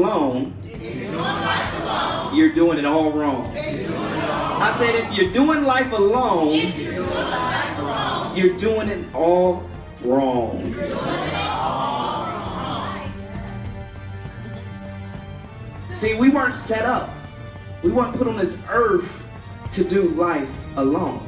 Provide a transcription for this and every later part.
alone, you're doing it all wrong. I said if you're doing life alone, you're doing it all wrong. See, we weren't set up. We weren't put on this earth to do life alone.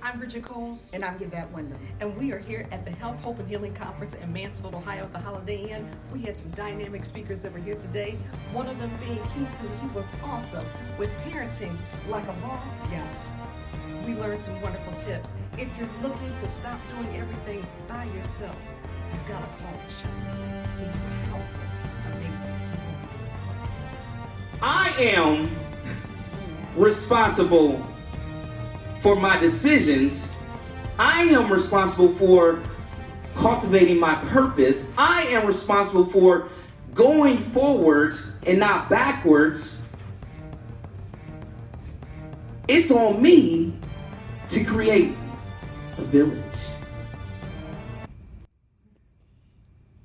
I'm Bridget Coles. And I'm Yvette Wyndham. And we are here at the Health, Hope, and Healing Conference in Mansfield, Ohio at the Holiday Inn. We had some dynamic speakers that were here today. One of them being Kenston. He was awesome with parenting like a boss. Yes. We learned some wonderful tips. If you're looking to stop doing everything by yourself, you've got to call the show. He's powerful, amazing. You won't be disappointed. I am responsible for my decisions. I am responsible for cultivating my purpose. I am responsible for going forward and not backwards. It's on me to create a village.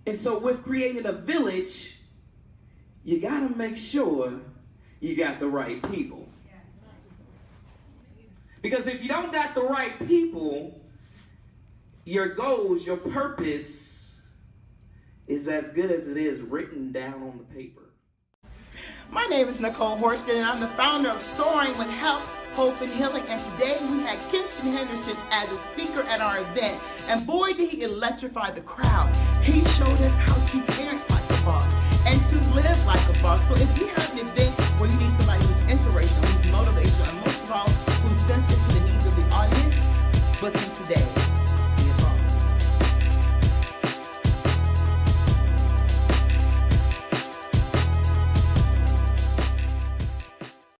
And so with creating a village, you gotta make sure you got the right people. Because if you don't got the right people, your goals, your purpose is as good as it is written down on the paper. My name is Nicole Horston, and I'm the founder of Soaring with Health, Hope, and Healing. And today we had Kenston Henderson as a speaker at our event. And boy, did he electrify the crowd. He showed us how to parent like a boss and to live like a boss. So if you have an event where you need somebody who's inspirational, who's motivational, and most of all, who's sensitive to the needs of the audience, book him today.